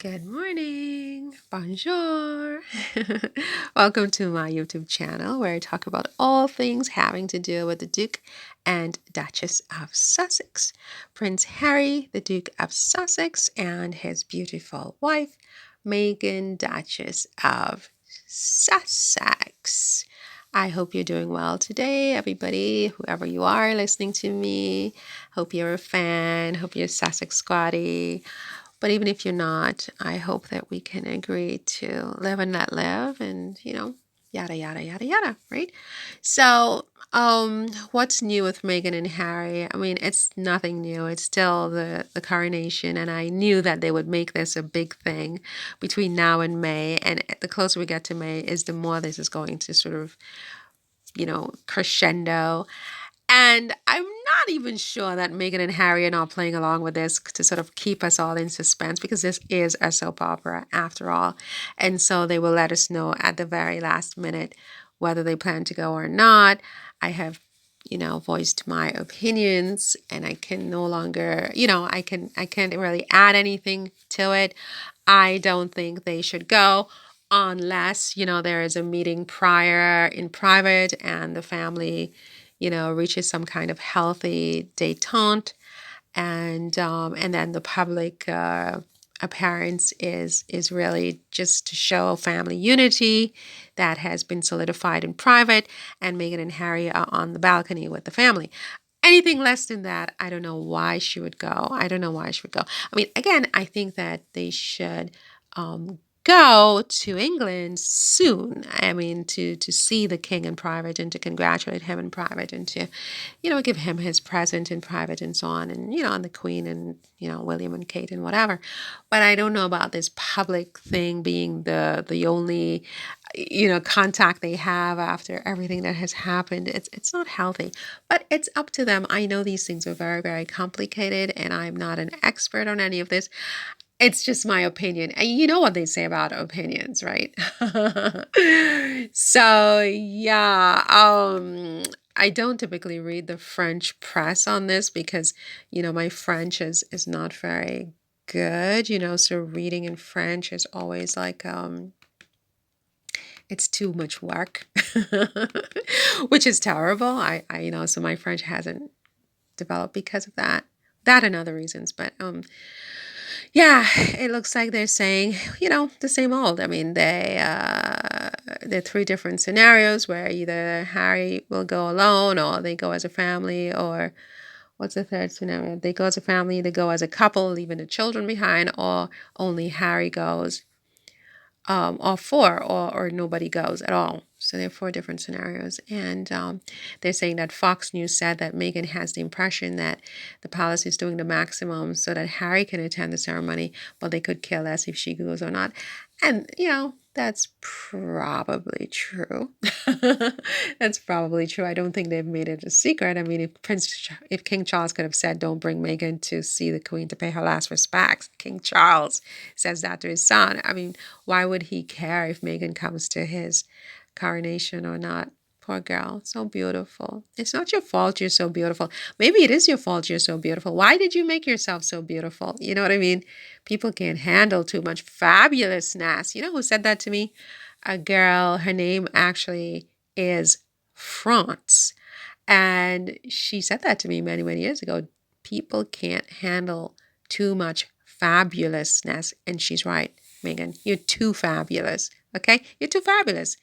Good morning. Bonjour. Welcome to my YouTube channel where I talk about all things having to do with the Duke and Duchess of Sussex, Prince Harry, the Duke of Sussex, and his beautiful wife, Meghan, Duchess of Sussex. I hope you're doing well today, everybody, whoever you are listening to me. Hope you're a fan. Hope you're Sussex Squatty. But even if you're not, I hope that we can agree to live and let live and, yada, yada, yada, yada, right? So, what's new with Meghan and Harry? I mean, it's nothing new. It's still the coronation, and I knew that they would make this a big thing between now and May. And the closer we get to May is the more this is going to sort of, crescendo. And I'm not even sure that Meghan and Harry are not playing along with this to sort of keep us all in suspense because this is a soap opera after all. And so they will let us know at the very last minute whether they plan to go or not. I have, voiced my opinions and I can no longer, I can't really add anything to it. I don't think they should go unless, there is a meeting prior in private and the family reaches some kind of healthy détente, and then the public appearance is really just to show family unity that has been solidified in private, and Meghan and Harry are on the balcony with the family. Anything less than that, I don't know why she would go. I don't know why she would go. I mean, again, I think that they should go to England soon. I mean, to see the king in private and to congratulate him in private and to, give him his present in private and so on. And the queen and, William and Kate and whatever. But I don't know about this public thing being the only, contact they have after everything that has happened. It's not healthy, but it's up to them. I know these things are very, very complicated and I'm not an expert on any of this. It's just my opinion. And you know what they say about opinions, right? So, yeah, I don't typically read the French press on this because, my French is not very good, so reading in French is always like it's too much work, which is terrible. So my French hasn't developed because of that. That and other reasons, but yeah, it looks like they're saying, the same old. I mean, there are three different scenarios where either Harry will go alone or they go as a family, or what's the third scenario? They go as a family, they go as a couple, leaving the children behind, or only Harry goes, or four, or nobody goes at all. So there are four different scenarios. And they're saying that Fox News said that Meghan has the impression that the palace is doing the maximum so that Harry can attend the ceremony, but they could care less if she goes or not. And, that's probably true. That's probably true. I don't think they've made it a secret. I mean, if King Charles could have said, don't bring Meghan to see the Queen to pay her last respects, King Charles says that to his son. I mean, why would he care if Meghan comes to his coronation or not? Poor girl, so beautiful. It's not your fault you're so beautiful. Maybe it is your fault you're so beautiful. Why did you make yourself so beautiful? You know what I mean? People can't handle too much fabulousness. You know who said that to me? A girl, her name actually is France. And she said that to me many, many years ago. People can't handle too much fabulousness. And she's right, Meghan. You're too fabulous. Okay? You're too fabulous.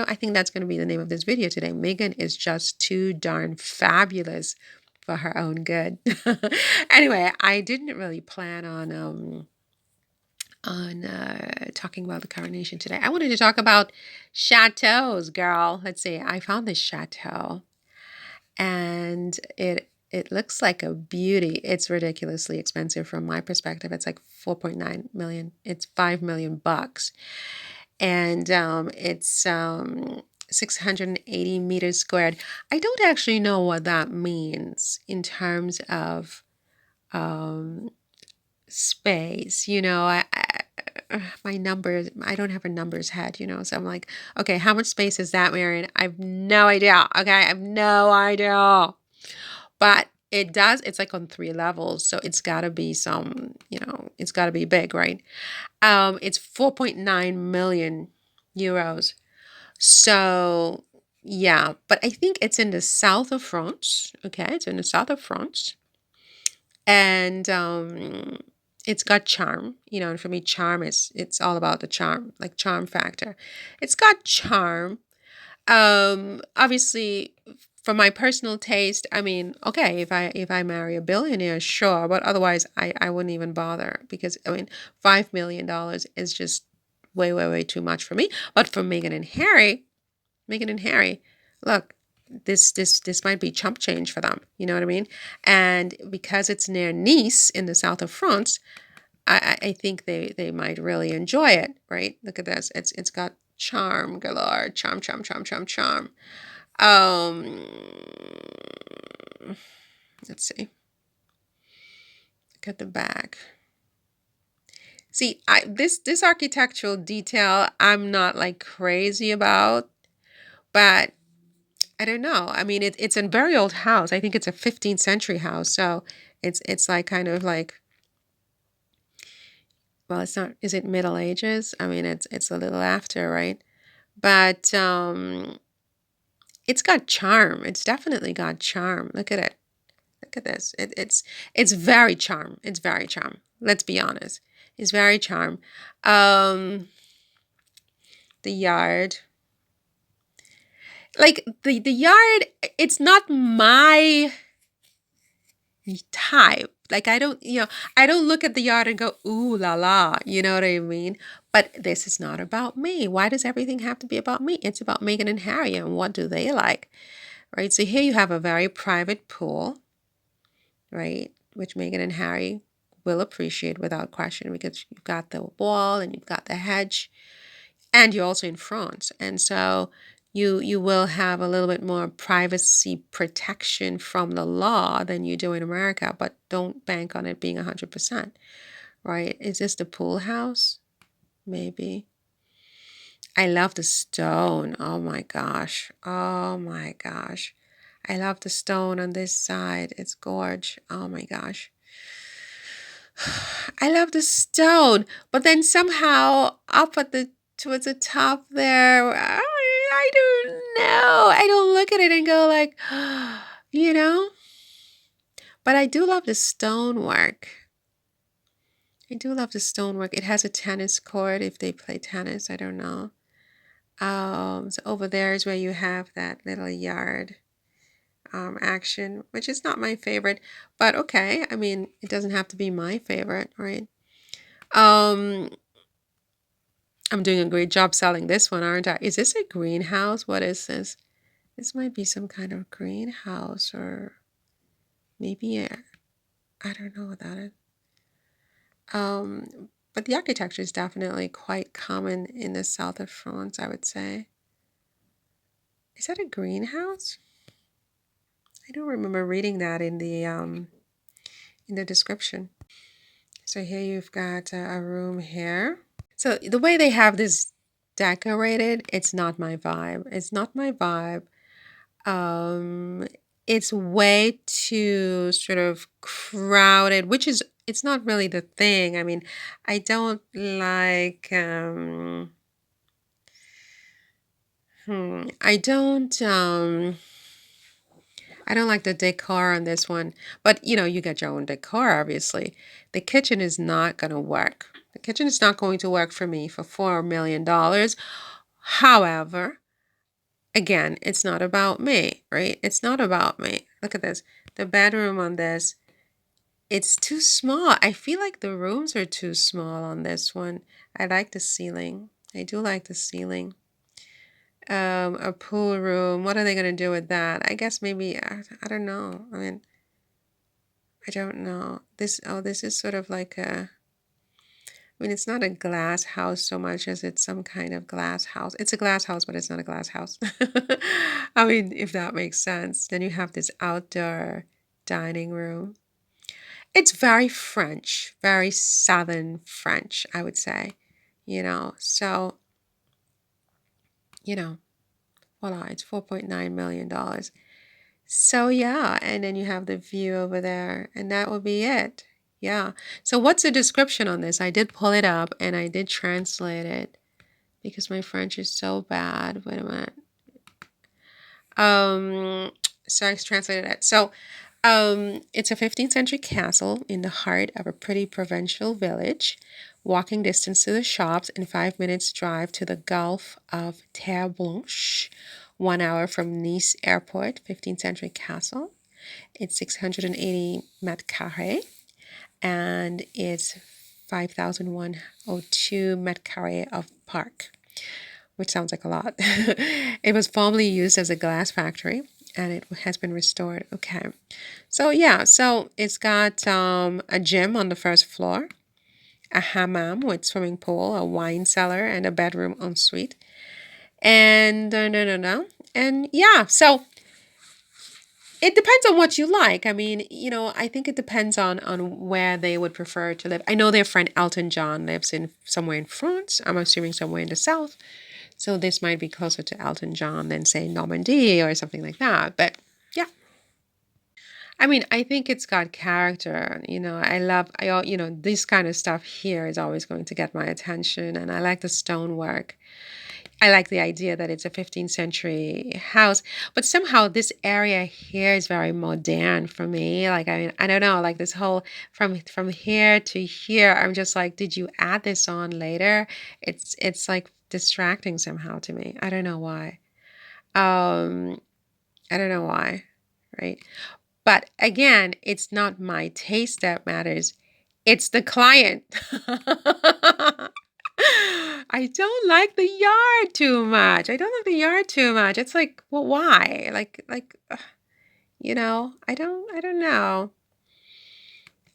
I think that's going to be the name of this video today. Meghan is just too darn fabulous for her own good. Anyway, I didn't really plan on talking about the coronation today. I wanted to talk about chateaus, girl. Let's see. I found this chateau, and it looks like a beauty. It's ridiculously expensive from my perspective. It's like 4.9 million. It's 5 million bucks. And it's 680 meters squared. I don't actually know what that means in terms of space. My numbers, I don't have a numbers head, so I'm like, okay, how much space is that, Marion? I have no idea. Okay, I have no idea. But it does. It's like on 3 levels, so it's got to be some, it's got to be big, right? It's 4.9 million euros. So yeah, but I think it's in the south of France. Okay, it's in the south of France, and it's got charm. And for me, charm is it's all about the charm, like charm factor. It's got charm. Obviously, for my personal taste, I mean, okay, if I marry a billionaire, sure, but otherwise, I wouldn't even bother because I mean, $5 million is just way, way, way too much for me. But for Meghan and Harry, look, this might be chump change for them. You know what I mean? And because it's near Nice in the south of France, I think they might really enjoy it. Right? Look at this. It's got charm galore. Charm, charm, charm, charm, charm. Um, let's see. Look at the back. See, this architectural detail I'm not like crazy about, but I don't know. I mean, it's a very old house. I think it's a 15th century house. So it's like kind of like, well, it's not, is it Middle Ages? I mean, it's a little after, right? But it's got charm. It's definitely got charm. Look at it. Look at this. It's very charm. It's very charm. Let's be honest. It's very charm. Um, the yard. Like the yard, it's not my type. Like I don't look at the yard and go, ooh la la, you know what I mean? But this is not about me. Why does everything have to be about me? It's about Meghan and Harry and what do they like, right? So here you have a very private pool, right? Which Meghan and Harry will appreciate without question because you've got the wall and you've got the hedge and you're also in France. And so you will have a little bit more privacy protection from the law than you do in America, but don't bank on it being 100%, right? Is this the pool house? Maybe. I love the stone. Oh my gosh. Oh my gosh. I love the stone on this side. It's gorge. Oh my gosh. I love the stone, but then somehow up at the towards the top there, I don't know. I don't look at it and go like, you know. But I do love the stonework. I do love the stonework. It has a tennis court if they play tennis. I don't know. So over there is where you have that little yard action, which is not my favorite, but okay. I mean, it doesn't have to be my favorite, right? Um, I'm doing a great job selling this one, aren't I? Is this a greenhouse? What is this? This might be some kind of greenhouse or maybe I don't know what that is. But the architecture is definitely quite common in the south of France, I would say. Is that a greenhouse? I don't remember reading that in the description. So here you've got a room here. So the way they have this decorated, it's not my vibe. It's not my vibe. Um, it's way too sort of crowded, which is it's not really the thing. I mean, I don't like I don't like the decor on this one. But you get your own decor, obviously. The kitchen is not gonna work. The kitchen is not going to work for me for $4 million. However, again, it's not about me, right? It's not about me. Look at this. The bedroom on this, it's too small. I feel like the rooms are too small on this one. I like the ceiling. I do like the ceiling. A pool room. What are they gonna do with that? I guess maybe I don't know. I mean, I don't know. This is sort of like I mean, it's not a glass house so much as it's some kind of glass house. It's a glass house, but it's not a glass house. I mean, if that makes sense. Then you have this outdoor dining room. It's very French, very Southern French, I would say. So, you know, voila, it's $4.9 million. So yeah, and then you have the view over there, and that would be it. Yeah. So what's the description on this? I did pull it up and I did translate it because my French is so bad. Wait a minute. Um, so I translated it. So, it's a 15th century castle in the heart of a pretty provincial village, walking distance to the shops and 5 minutes drive to the Gulf of Terre Blanche, 1 hour from Nice Airport, 15th century castle. It's 680 mètres carrés and it's 5,102 mètres carrés of park, which sounds like a lot. It was formerly used as a glass factory and it has been restored. Okay. So, yeah, so it's got a gym on the first floor, a hammam with swimming pool, a wine cellar, and a bedroom en suite. And no, no, no. And yeah, so it depends on what you like. I mean, I think it depends on where they would prefer to live. I know their friend Elton John lives in somewhere in France. I'm assuming somewhere in the south. So this might be closer to Elton John than say Normandy or something like that. But yeah, I mean, I think it's got character. This kind of stuff here is always going to get my attention, and I like the stonework. I like the idea that it's a 15th century house, but somehow this area here is very modern for me. Like, I mean, I don't know, like this whole from here to here, I'm just like, did you add this on later? It's like distracting somehow to me. I don't know why. Um, I don't know why, right? But again, it's not my taste that matters. It's the client. I don't like the yard too much. I don't like the yard too much. It's like, well, why? I don't know.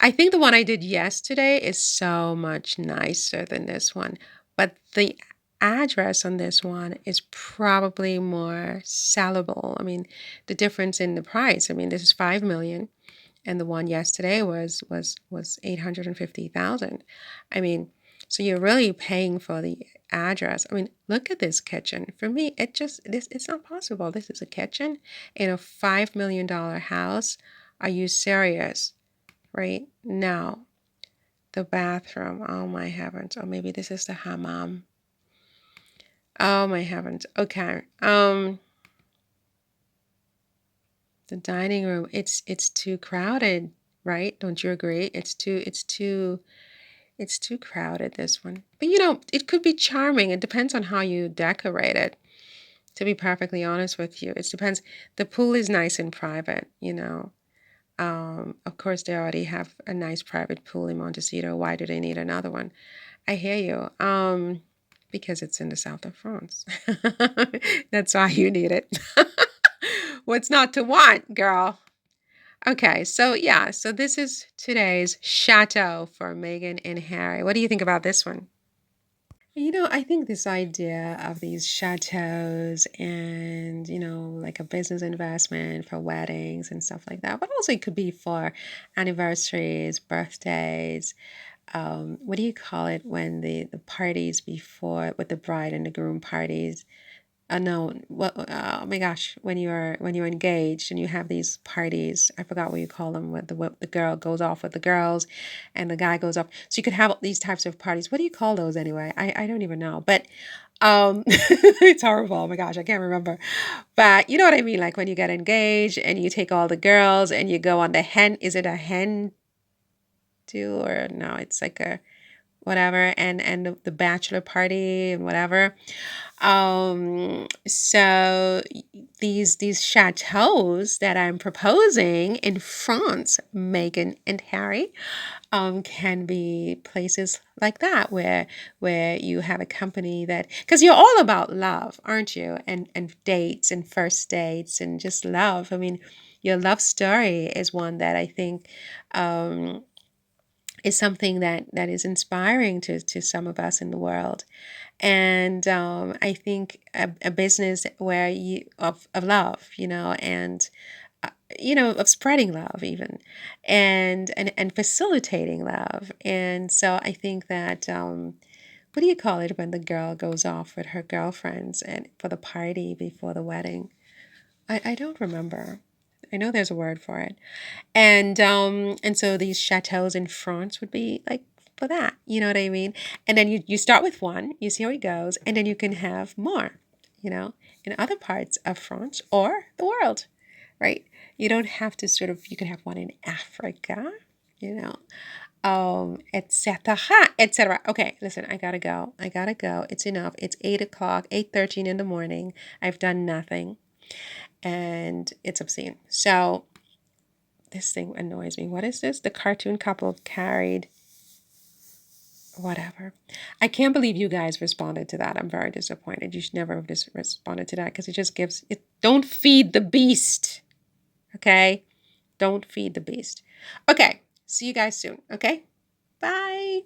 I think the one I did yesterday is so much nicer than this one, but the address on this one is probably more sellable. I mean, the difference in the price. I mean, this is 5 million and the one yesterday was 850,000. I mean, so you're really paying for the address. I mean, look at this kitchen. For me, it's not possible. This is a kitchen in a $5 million house. Are you serious? Right now, the bathroom. Oh my heavens. Or maybe this is the hammam. Oh my heavens. Okay. The dining room. It's too crowded, right? Don't you agree? It's too crowded, this one. But it could be charming. It depends on how you decorate it. To be perfectly honest with you, it depends. The pool is nice and private. Of course, they already have a nice private pool in Montecito. Why do they need another one? I hear you. Because it's in the south of France. That's why you need it. What's not to want, girl? Okay, so yeah, so this is today's chateau for Meghan and Harry. What do you think about this one? I think this idea of these chateaus and, like a business investment for weddings and stuff like that, but also it could be for anniversaries, birthdays. What do you call it when the parties before with the bride and the groom parties? No, oh my gosh, when you're engaged and you have these parties, I forgot what you call them, where the girl goes off with the girls, and the guy goes off. So you could have these types of parties. What do you call those anyway? I don't even know, but it's horrible. Oh my gosh, I can't remember. But you know what I mean, like when you get engaged and you take all the girls and you go on the hen. Is it a hen do or no? It's like a whatever, and the bachelor party and whatever. So these chateaus that I'm proposing in France, Meghan and Harry, can be places like that where you have a company that, because you're all about love, aren't you? And dates and first dates and just love. I mean, your love story is one that I think is something that is inspiring to some of us in the world. And I think a business where of love, and of spreading love even, and facilitating love. And so I think that what do you call it when the girl goes off with her girlfriends and for the party before the wedding? I don't remember. I know there's a word for it. And so these chateaus in France would be like for that. You know what I mean? And then you start with one, you see how it goes, and then you can have more, you know, in other parts of France or the world, right? You don't have to sort of, you can have one in Africa, you know, etc., etc. Okay, listen, I gotta go. I gotta go. It's enough. It's 8 o'clock, 8:13 in the morning. I've done nothing, and it's obscene. So this thing annoys me. What is this? The cartoon couple carried whatever. I can't believe you guys responded to that. I'm very disappointed. You should never have responded to that because it just gives it. Don't feed the beast. Okay? Don't feed the beast. Okay. See you guys soon. Okay? Bye.